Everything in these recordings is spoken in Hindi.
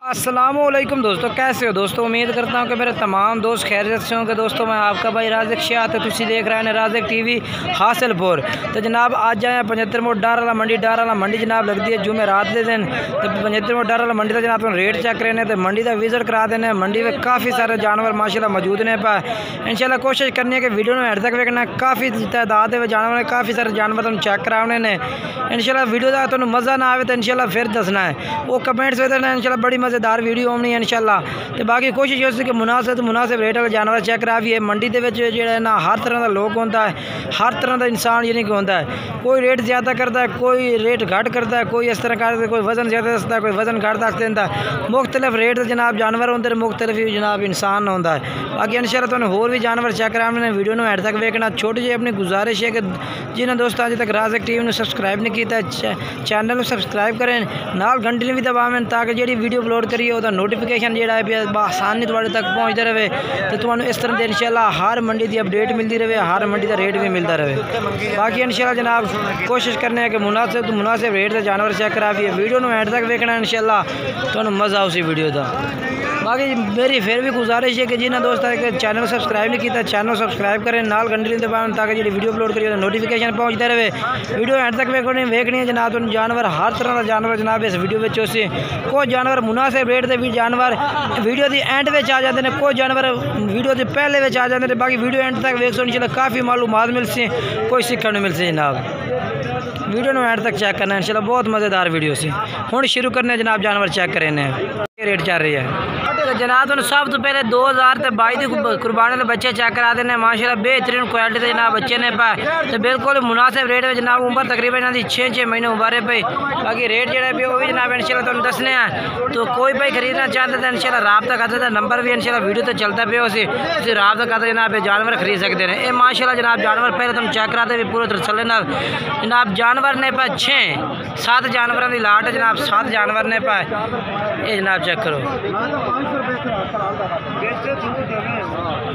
अस्सलामुअलैकुम दोस्तों, कैसे हो दोस्तों। उम्मीद करता हूँ कि मेरे तमाम दोस्त खैरियत से होंगे। दोस्तों मैं आपका भाई राज़िक शाह तो तुसी देख रहे हैं राज़िक टीवी हासिलपुर। तो जनाब आज आए 75 मोड़ डार वाला मंडी जनाब लगती है जुमे रात के दिन। तो 75 मोड़ डार वाला मंडी का जनाब रेट चेक करने तो मंडी का विजिट करा देने। मंडी में काफ़ी सारे जानवर माशाल्लाह मौजूद ने पर इंशाल्लाह कोशिश करनी है कि वीडियो में हर तक वेखना। काफ़ी तादाद है जानवर, काफ़ी सारे जानवर तुम चेक कराने ने। इंशाल्लाह वीडियो का तुम मज़ा ना आए तो इंशाल्लाह फिर दसना है वो कमेंट्स में देना। इंशाल्लाह बड़ी मज़ेदार वीडियो होनी है इंशाल्लाह। तो बाकी कोशिश हो कि मुनासिब रेट वाले जानवर चेक करा भी है। मंडी के जो ना हर तरह का लोग होता है, हर तरह का इंसान यानी कि होता है। कोई रेट ज़्यादा करता है, कोई रेट घट करता है, कोई इस तरह करता है, कोई वज़न ज़्यादा दसता है, कोई वज़न घट दस देता है। मुख्तलिफ रेट जनाब जानवर होंगे, मुख्तलिफ जनाब इंसान होता है। बाकी इंशाल्लाह तुहानू होर भी जानवर चेक कराने वीडियो में एंड तक वेखना। छोटी जी अपनी गुजारिश है कि जिन्होंने दोस्तों अजे तक राज़िक टीवी ने सब्सक्राइब नहीं किया चैनल को सब्सक्राइब करें, नाल घंटी भी दबावें ताकि जी वीडियो अपलोड करिए वह नोटिफिकेशन जोड़ा है आसानी थोड़े तक पहुँचते रहे। तो तुम्हें इस तरह से इंशाल्लाह हर मंडी की अपडेट मिलती रहे, हर मंडी का रेट भी मिलता रहे। बाकी इंशाल्लाह जनाब कोशिश करने कि मुनासिब रेट से जानवर चेक करा भी है। वीडियो में एंड तक वेखना इंशाल्लाह तो मज़ा उसी वीडियो का। बाकी मेरी फिर भी गुजारिश है कि जिन्हें दोस्त है कि चैनल सब्सक्राइब नहीं किया चैनल सब्सक्राइब करें, नाल घंटी दबाएं ताकि जी वीडियो अपलोड करिए नोटिफिकेशन पहुँचते रहे। वीडियो एंड तक वेखनी है जनाब। तुम जानवर हर तरह का जानवर जनाब इस वीडियो में उसी कोई जानवर मुनासिब रेट से भी जानवर वीडियो की एंड में आ जाते हैं, कोई जानवर वीडियो के पहले आ जाते हैं। बाकी वीडियो एंड तक वेख सो इंशाल्लाह काफ़ी मालूमात मिलती कोई सीखने मिलती जनाब। वीडियो में एंड तक चेक करना इंशाल्लाह बहुत मज़ेदार वीडियो से। हुण शुरू करने जनाब जानवर चेक करें रेट चल रही है। तो जनाब तुम सब तो पहले 2022 की कुर्बानी के बच्चे चेक करा देने माशाल्लाह बेहतरीन क्वालिटी के जनाब बच्चे ने पाए। तो बिल्कुल मुनासिब रेट में जनाब उम्र तकरीबन इन्हों की 6 महीने उम्र है भाई। बाकी रेट जो है वो भी जनाब इंशाल्लाह तुम दसने हैं। तो कोई भाई खरीदना चाहते तो इंशाल्लाह राब्ता करते नंबर भी इंशाल्लाह वीडियो तो चलता पे उसी राब्ता करते जनाब जानवर खरीद सकते हैं। ये माशाल्लाह जनाब जानवर पहले तुम चेक कराते भी पूरे तसल्ली नाल जनाब जानवर ने पाए 6-7 जानवरों की लाट है जनाब। 7 जानवर ने पाए ये जनाब चेक करो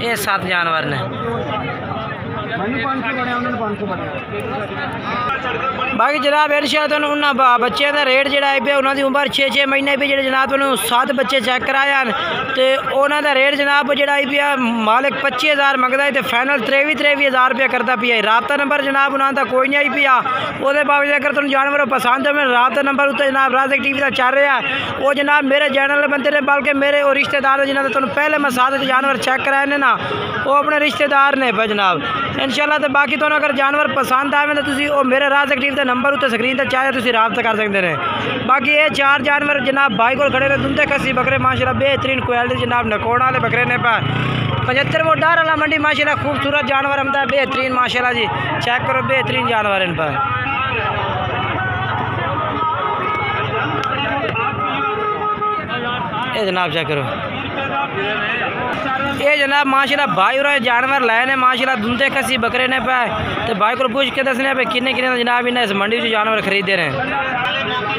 ये 7 जानवर ने। बाकी जनाब इंशाल्लाह उन्होंने बच्चे का रेट जोड़ा है उन्होंने उम्र 6 महीने भी जो जनाब 7 बच्चे चेक कराया तो उन्होंने रेट जनाब जोड़ा है मालिक 25,000 मंगता है तो फाइनल 23,000 रुपया करता पिया। राब्ता नंबर जनाब उन्होंने कोई नहीं आई पिया। वो बावजूद अगर तुम जानवर पसंद हो मेरे राब्ता नंबर उत्ते जनाब राज़िक टीवी का चल रहा है। वो जनाब मेरे चैनल बंदे ने बल्कि मेरे वो रिश्तेदार जिन्होंने तुम पहले मैं 7 जानवर चेक कराए ने ना वो अपने रिश्तेदार ने जनाब इंशाल्लाह। तो बाकी तुम अगर जानवर पसंद आए तो तुम मेरे राज़िक टीवी का नंबर उत्ते स्क्रीन पर चाहे तुम राब्ता कर सकते हैं। बाकी ये 4 जानवर जनाब भाई को खड़े ने दुंदे कसी बकरे माशाल्लाह बेहतरीन क्वालिटी जनाब नकोड़ वाले बकरे ने पा 75 मोड़ डार वाला मंडी माशाल्लाह खूबसूरत जानवर हमदा बेहतरीन माशाल्लाह जी चेक करो बेहतरीन जानवर इन पर। ये जनाब चेक करो ये जनाब माशाल्लाह भाई और जानवर लाए ने माशाल्लाह दुंदे खसी बकरे ने पाए। तो भाई को पूछ के दसने पे किन्ने जनाब इन्हें इस मंडी से जानवर खरीदे रहे हैं।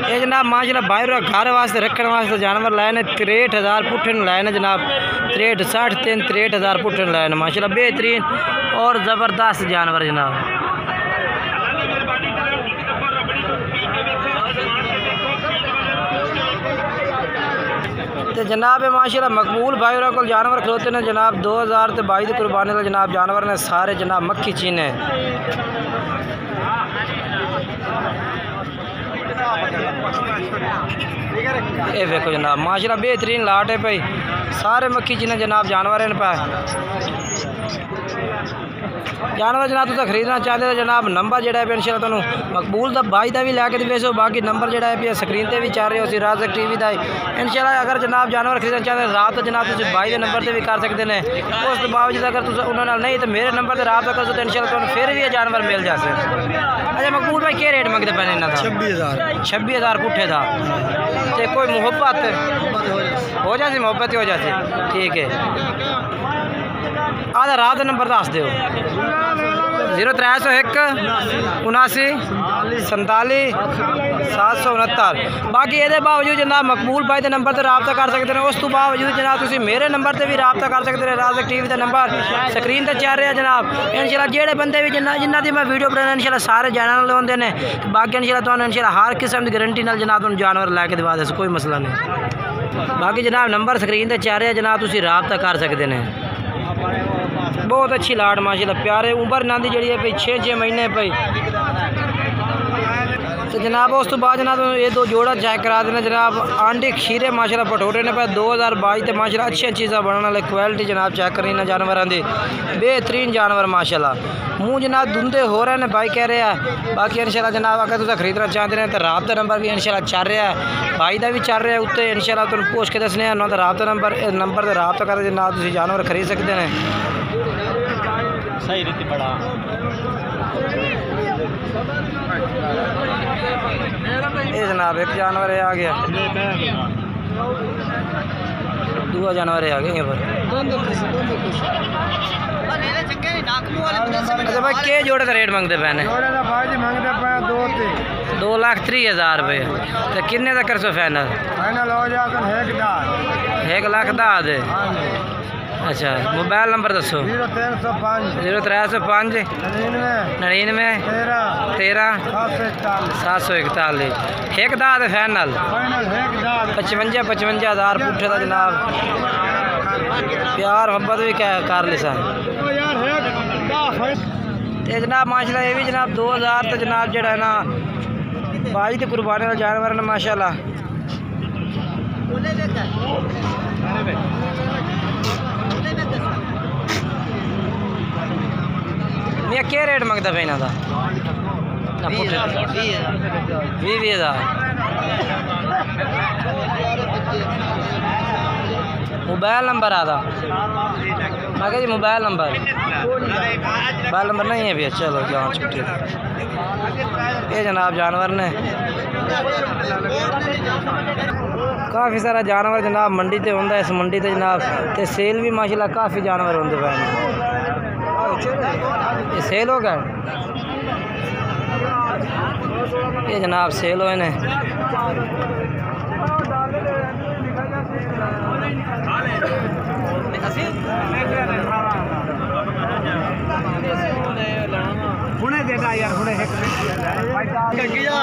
ये जनाब माशाल्लाह भाई और घर वास्ते रखने वास्ते जानवर लाए ने 63,000 पुट्ठन लाए ने जनाब 63,000 पुट्ठन लाए ने माशाल्लाह बेहतरीन और ज़बरदस्त जानवर जनाब। तो जनाब माशाल्लाह मकबूल भाई और को जानवर खलोते ने जनाब 2022 की कुर्बानी का जनाब जानवर ने सारे जनाब मक्खी चीने। ये देखो जनाब माशाल्लाह बेहतरीन लाट है भाई सारे मक्खी चीने जनाब जानवर इन पाए। जानवर जनाब तुम खरीदना चाहते हो जनाब नंबर जोड़ा है इंशाल्लाह तुम मकबूल का भाई का भी लैके भेजो। बाकी नंबर जोड़ा है स्क्रीन पर भी चल रहे हो राज़िक टीवी का इंशाल्लाह। अगर जनाब जानवर खरीदना चाहते हैं रात जनाब तुम भाई के नंबर से भी कर सकते हैं। उस बावजूद अगर तुम उन्होंने नहीं तो मेरे नंबर से रात करो तो इंशाल्लाह तुम फिर भी जानवर मिल जाते। अच्छा मकबूल भाई क्या रेट मंगते पैने इन्होंने? 26,000 पुट्ठे था। तो कोई मुहब्बत हो जाती मुहब्बत हो जाती ठीक है। आधा रात नंबर दस दो 0301 79 47 769। बाकी ये बावजूद जनाब मकबूल भाई के नंबर से रबता कर सकते हैं। उस तो बावजूद जनाब तुम मेरे नंबर से भी रबता कर सकते हैं। राज़िक टीवी का नंबर स्क्रीन पर चल रहा जनाब। इंशाल्लाह जेडे बंदे भी जिन्हों की मैं वीडियो बनाना इंशाल्लाह सारे जानवर आते हैं। बाकी इंशाल्लाह हर किस्म की गारंटी नाल जनाब तुम जानवर लैके दवा दे कोई मसला नहीं। बाकी जनाब नंबर स्क्रीन ते चाह रहे जनाब तुसी राबता कर सकते हैं। बहुत अच्छी लाट माशाल्लाह, प्यारे उम्र ना दी जी है भाई 6 महीने भाई। तो जनाब उस तो बाद जनाब ये दो जोड़ा चेक करा देना जनाब। आंडे खीरे माशाल्लाह पटोटे ने पे 2022 ते माशाल्लाह अच्छी चीज़ा बनने वाले क्वालिटी जनाब चेक करी ना जानवरों की, बेहतरीन जानवर माशाल्लाह। मुँह जनाब धुंधे हो रहे हैं भाई कह रहे हैं। बाकी इंशाल्लाह जनाब अगर तुम खरीदना चाहते हैं तो राबता नंबर भी इंशाल्लाह चल रहा है, भाई का भी चल रहा है उत्ते इंशाल्लाह तुम पूछ के दसने उन्होंने राबता नंबर से राबता कर जनाब तुम जानवर खरीद सकते हैं। सही रीति बड़ा ये जनाब एक जानवर आ गया, दूसरा जानवर आ गया पर। अच्छा भाई के जोड़े का रेट मंगते पे ने? 2,30,000 रुपये। तो किन्ने तक कर सो फाइनल? एक लाख दा दे। अच्छा मोबाइल नंबर दसो? 0305 99 13 741। एक दा दे फाइनल 55,000 पुट्ठे का जनाब। प्यार मोहब्बत भी क्या कर ली सा ते जनाब माशाल्लाह। ये भी जनाब 2000 तो जनाब जड़ा है ना 22 कुर्बानी वाला जानवर ने माशाल्लाह। मैं क्या रेट मंगता पे इन्हों का? 20,000। मोबाइल नंबर आता मैं जी मोबाइल नंबर नहीं है भैया। चलो जाओ छुट्टी। ये जनाब जानवर ने काफ़ी सारा जानवर जनाब मंडी ते होंदा। इस मंडी ते जनाब ते सेल भी माशाल्लाह काफ़ी जानवर होंदे पे। ये सेल हो गए, ये जनाब सेल हुए ने।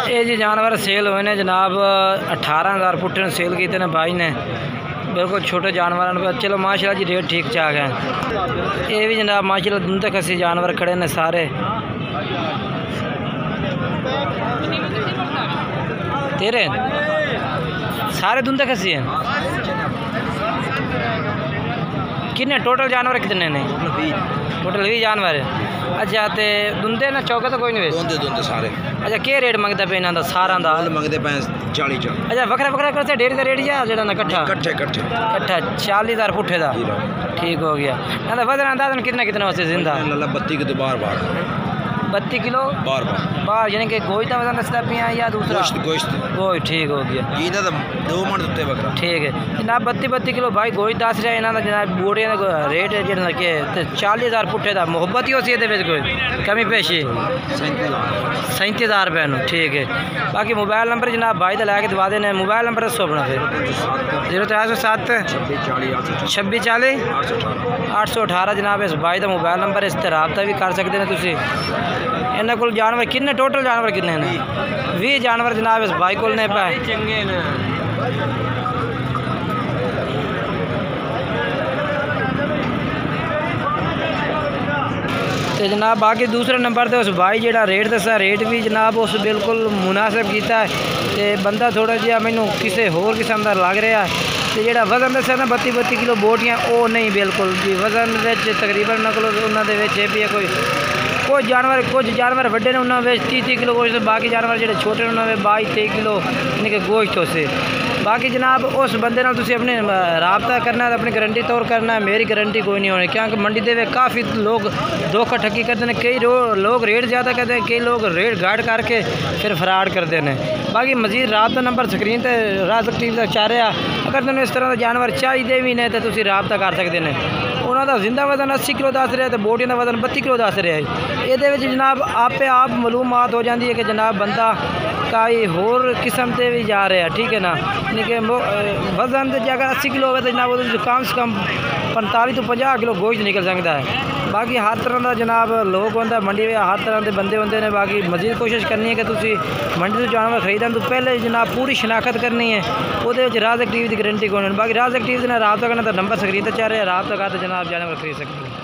ये जी जानवर सेल हुए ने जनाब 18,000 पुट्ठे ने सेल किए ने भाई ने। बिल्कुल छोटे जानवर। चलो माशाल्लाह जी रेट ठीक ठाक है। ये भी जनाब माशाल्लाह दुंदे खसी जानवर खड़े ने सारे। तेरे सारे दुंदे खसी हैं। कितने टोटल जानवर कितने ने? टोटल 20 जानवर। अच्छा ते दुंदे ना चौके तो कोई नहीं? दुंदे सारे। अच्छा क्या रेट मंगता पे इन्हों का सारा का? मंगते पे 40। अच्छा वखरा वखरा करते डेढ़ का रेट या जो ना कट्ठा? कट्ठा 40,000 पुट्ठे का। ठीक हो गया। ना वजन अंदाजन कितना वैसे जिंदा? 32 के बार 32 किलो बार यानी कि गोश्त का वजन दसता पिया या दूसरा? गोश्त। ठीक हो गया। 2 मन ठीक है जनाब। 32 किलो भाई गोश्त दस रहा इन्हों का जनाब। बोटिया का रेट है जो कि 40,000 पुट्ठे का। मुहब्बत ही हो सी कोई कमी पेशी? 37,000 रुपये। ठीक है। बाकी मोबाइल नंबर जनाब भाई का लैके दवा देने। मोबाइल नंबर दसो अपना फिर? 0307 26 40 818 जनाब इस भाई का मोबाइल नंबर। इस तरह राबता भी कर सकते हैं तुसी। इन्होंने को जानवर कितने टोटल जानवर कितने ने? 20 जानवर जनाब इस भाई को ने पाए। चंगे ने तो जनाब बाकी दूसरे नंबर पर उस भाई जो रेट दसा रेट भी जनाब उस बिल्कुल मुनासिब किया है। तो बंदा थोड़ा जिहा मैनू किसी होर किस्म का लग रहा है। तो जो वजन दसा ना 32 किलो बोटियाँ वो नहीं बिल्कुल भी वजन तकरीबन उन्होंने भी है। कुछ जानवर वड्डे ने उन्होंने 30 किलो गोश्त। बाकी जानवर जो छोटे ने उन्होंने 22-23 किलो यानी कि गोश्त से। बाकी जनाब उस बंदे नाल तुसी अपने राबता करना है, अपनी गारंटी तौर करना है। मेरी गारंटी कोई नहीं होनी क्योंकि मंडी दे काफ़ी लोग धोखा ठगी करते हैं। कई लोग रेट ज़्यादा करते हैं, कई लोग रेट घाट करके फिर फ्रॉड करते हैं। बाकी मजीद राबता नंबर स्क्रीन पर राज़क टीवी तक चाह रहा। अगर तुम इस तरह का जानवर चाहिए भी नहीं तो तुसी राबता कर सकते हैं। उन्होंने जिंदा वजन 80 किलो दस रहा है तो बोटियों का वजन 32 किलो दस रहा है। ये जनाब आपे आप मालूमात हो जाती है कि जनाब बंदा कई होर किस्म से भी जा रहा है। ठीक है ना, यानी कि वजन अगर 80 किलो हो तो जनाब कम से कम 45 तो 50 किलो गोश्त निकल सकता है। बाकी हर तरह का जनाब लोग होंगे मंडी में, हर तरह के बंदे होंगे ने। बाकी मजीद कोशिश करनी है कि तुम मंडी से जानवर खरीदन तो पहले जनाब पूरी शनाख्त करनी है। वो राज़क टीवी की गारंटी कौन है। बाकी राज़क टीवी ने रात करना तो नंबर स्क्रीन पर चाह रहे हैं, रात लगा तो जनाब जानवर खरीद सकते हैं।